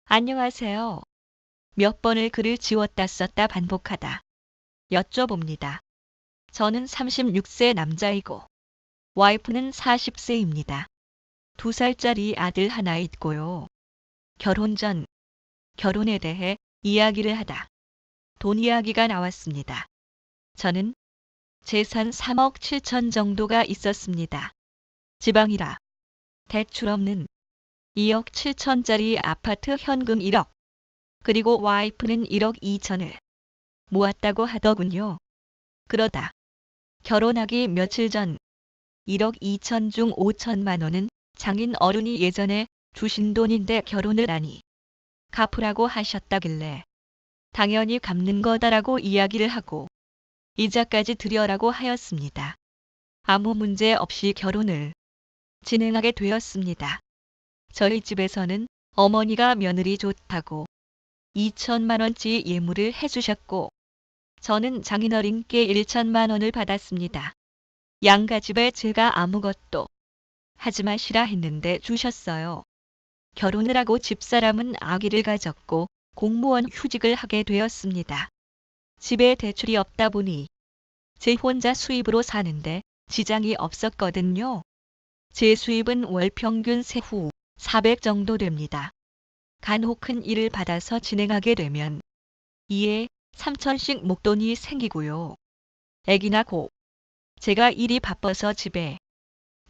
안녕하세요. 몇 번을 글을 지웠다 썼다 반복하다 여쭤봅니다. 저는 36세 남자이고 와이프는 40세입니다. 2살짜리 아들 하나 있고요. 결혼 전 결혼에 대해 이야기를 하다 돈 이야기가 나왔습니다. 저는 재산 3억 7천 정도가 있었습니다. 지방이라 대출 없는 2억 7천짜리 아파트 현금 1억, 그리고 와이프는 1억 2천을 모았다고 하더군요. 그러다 결혼하기 며칠 전 1억 2천 중 5천만 원은 장인 어른이 예전에 주신 돈인데 결혼을 하니 갚으라고 하셨다길래 당연히 갚는 거다라고 이야기를 하고 이자까지 드려라고 하였습니다. 아무 문제 없이 결혼을 진행하게 되었습니다. 저희 집에서는 어머니가 며느리 좋다고 2천만 원치 예물을 해주셨고 저는 장인어른께 1천만 원을 받았습니다. 양가집에 제가 아무것도 하지 마시라 했는데 주셨어요. 결혼을 하고 집사람은 아기를 가졌고 공무원 휴직을 하게 되었습니다. 집에 대출이 없다 보니 제 혼자 수입으로 사는데 지장이 없었거든요. 제 수입은 월 평균 세후 400 정도 됩니다. 간혹 큰 일을 받아서 진행하게 되면 2에 3천씩 목돈이 생기고요. 아기 낳고 제가 일이 바빠서 집에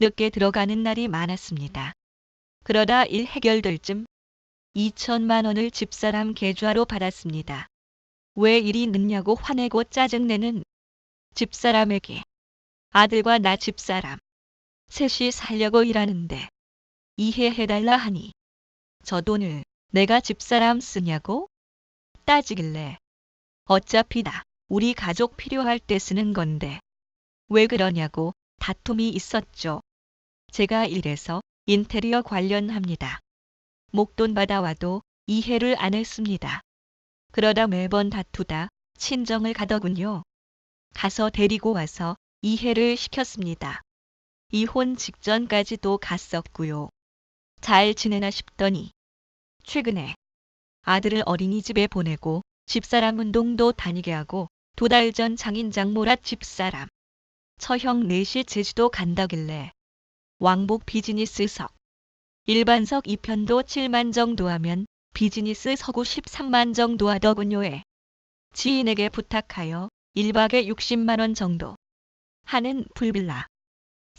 늦게 들어가는 날이 많았습니다. 그러다 일 해결될 쯤 2천만 원을 집사람 계좌로 받았습니다. 왜 일이 늦냐고 화내고 짜증내는 집사람에게 아들과 나 집사람 셋이 살려고 일하는데 이해해달라 하니 저 돈을 내가 집사람 쓰냐고 따지길래 어차피 다 우리 가족 필요할 때 쓰는 건데 왜 그러냐고 다툼이 있었죠. 제가 일해서 인테리어 관련합니다. 목돈 받아와도 이해를 안 했습니다. 그러다 매번 다투다 친정을 가더군요. 가서 데리고 와서 이해를 시켰습니다. 이혼 직전까지도 갔었고요. 잘 지내나 싶더니 최근에 아들을 어린이집에 보내고 집사람 운동도 다니게 하고 2달 전 장인 장모라 집사람 처형 넷이 제주도 간다길래 왕복 비즈니스석 일반석 2편도 7만 정도 하면 비즈니스 서구 13만 정도 하더군요에 지인에게 부탁하여 1박에 60만 원 정도 하는 풀빌라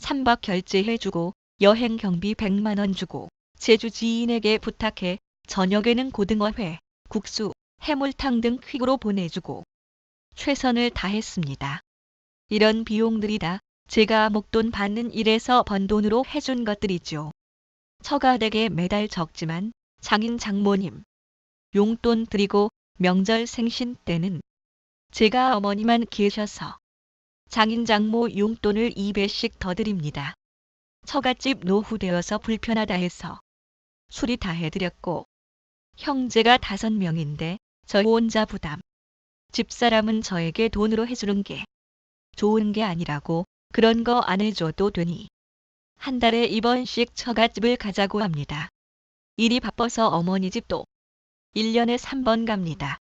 3박 결제해주고 여행 경비 100만 원 주고 제주 지인에게 부탁해 저녁에는 고등어회, 국수, 해물탕 등 퀵으로 보내주고 최선을 다했습니다. 이런 비용들이 다 제가 목돈 받는 일에서 번 돈으로 해준 것들이죠. 처가댁에 매달 적지만 장인 장모님 용돈 드리고 명절 생신 때는 제가 어머니만 계셔서 장인 장모 용돈을 2배씩 더 드립니다. 처갓집 노후되어서 불편하다 해서 수리 다 해드렸고 형제가 5명인데 저 혼자 부담. 집사람은 저에게 돈으로 해주는 게 좋은 게 아니라고 그런 거 안 해줘도 되니 한 달에 2번씩 처갓집을 가자고 합니다. 일이 바빠서 어머니 집도 1년에 3번 갑니다.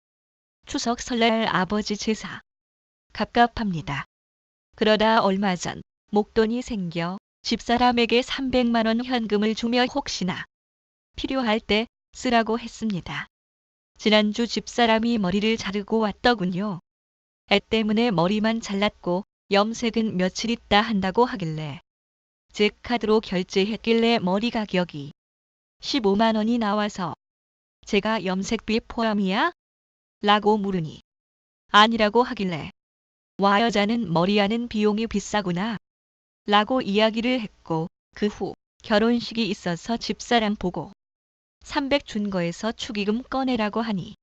추석 설날 아버지 제사 갑갑합니다. 그러다 얼마 전 목돈이 생겨 집사람에게 300만 원 현금을 주며 혹시나 필요할 때 쓰라고 했습니다. 지난주 집사람이 머리를 자르고 왔더군요. 애 때문에 머리만 잘랐고 염색은 며칠 있다 한다고 하길래 제 카드로 결제했길래 머리 가격이 15만 원이 나와서 제가 염색비 포함이야? 라고 물으니 아니라고 하길래 와 여자는 머리하는 비용이 비싸구나 라고 이야기를 했고 그 후 결혼식이 있어서 집사람 보고 300 준 거에서 축의금 꺼내라고 하니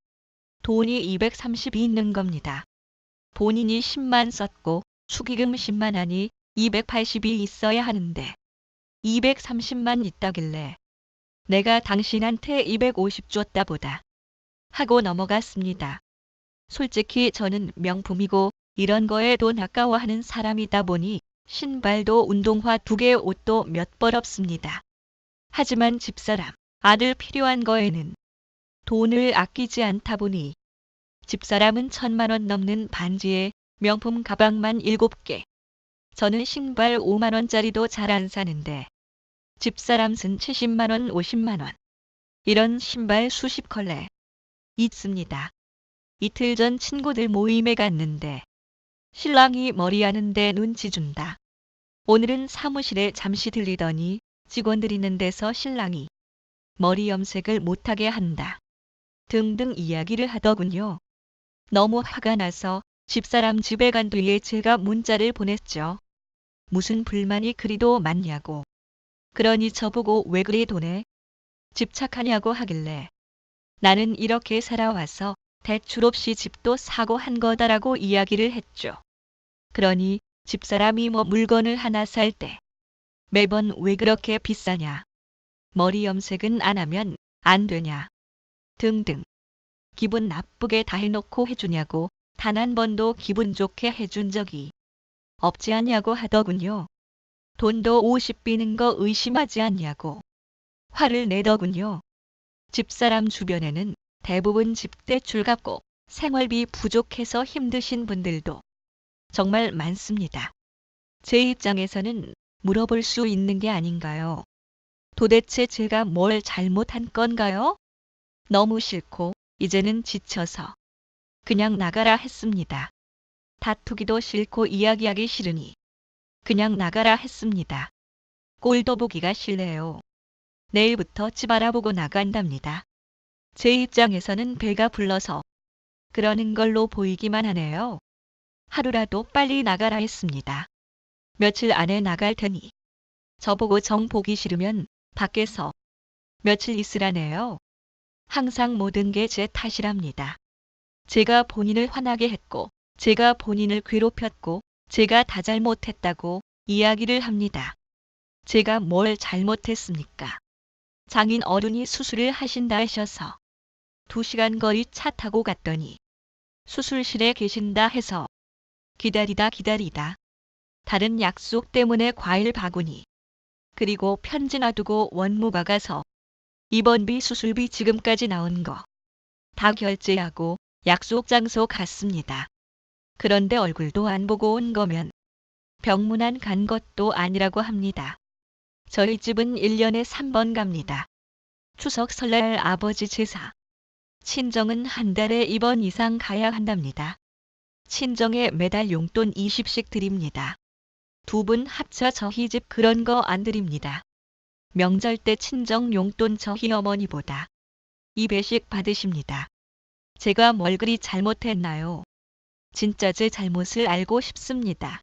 돈이 230이 있는 겁니다. 본인이 10만 썼고 축의금 10만 하니 280이 있어야 하는데 230만 있다길래 내가 당신한테 250 줬다 보다 하고 넘어갔습니다. 솔직히 저는 명품이고 이런 거에 돈 아까워하는 사람이다 보니 신발도 운동화 2개 옷도 몇 벌 없습니다. 하지만 집사람, 아들 필요한 거에는 돈을 아끼지 않다 보니 집사람은 1,000만 원 넘는 반지에 명품 가방만 7개. 저는 신발 5만 원짜리도 잘 안 사는데 집사람 쓴 70만 원, 50만 원. 이런 신발 수십 컬레 있습니다. 이틀 전 친구들 모임에 갔는데 신랑이 머리하는데 눈치 준다. 오늘은 사무실에 잠시 들리더니 직원들 있는 데서 신랑이 머리 염색을 못하게 한다. 등등 이야기를 하더군요. 너무 화가 나서 집사람 집에 간 뒤에 제가 문자를 보냈죠. 무슨 불만이 그리도 많냐고. 그러니 저보고 왜 그리 돈에 집착하냐고 하길래 나는 이렇게 살아와서 대출 없이 집도 사고 한 거다라고 이야기를 했죠. 그러니 집사람이 물건을 하나 살 때 매번 왜 그렇게 비싸냐. 머리 염색은 안 하면 안 되냐. 등등. 기분 나쁘게 다 해놓고 해주냐고 단 한 번도 기분 좋게 해준 적이 없지 않냐고 하더군요. 돈도 50 비는 거 의심하지 않냐고 화를 내더군요. 집사람 주변에는 대부분 집대출 갚고 생활비 부족해서 힘드신 분들도 정말 많습니다. 제 입장에서는 물어볼 수 있는 게 아닌가요? 도대체 제가 뭘 잘못한 건가요? 너무 싫고 이제는 지쳐서 그냥 나가라 했습니다. 다투기도 싫고 이야기하기 싫으니 그냥 나가라 했습니다. 꼴도 보기가 싫네요. 내일부터 집 알아보고 나간답니다. 제 입장에서는 배가 불러서 그러는 걸로 보이기만 하네요. 하루라도 빨리 나가라 했습니다. 며칠 안에 나갈 테니 저보고 정 보기 싫으면 밖에서 며칠 있으라네요. 항상 모든 게 제 탓이랍니다. 제가 본인을 화나게 했고 제가 본인을 괴롭혔고 제가 다 잘못했다고 이야기를 합니다. 제가 뭘 잘못했습니까? 장인 어른이 수술을 하신다 하셔서 2시간 거리 차 타고 갔더니 수술실에 계신다 해서 기다리다 다른 약속 때문에 과일 바구니 그리고 편지 놔두고 원무가 가서 입원비 수술비 지금까지 나온 거 다 결제하고 약속 장소 갔습니다. 그런데 얼굴도 안 보고 온 거면 병문안 간 것도 아니라고 합니다. 저희 집은 1년에 3번 갑니다. 추석 설날 아버지 제사. 친정은 한 달에 2번 이상 가야 한답니다. 친정에 매달 용돈 20씩 드립니다. 2분 합쳐 저희 집 그런 거 안 드립니다. 명절 때 친정 용돈 저희 어머니보다 2배씩 받으십니다. 제가 뭘 그리 잘못했나요? 진짜 제 잘못을 알고 싶습니다.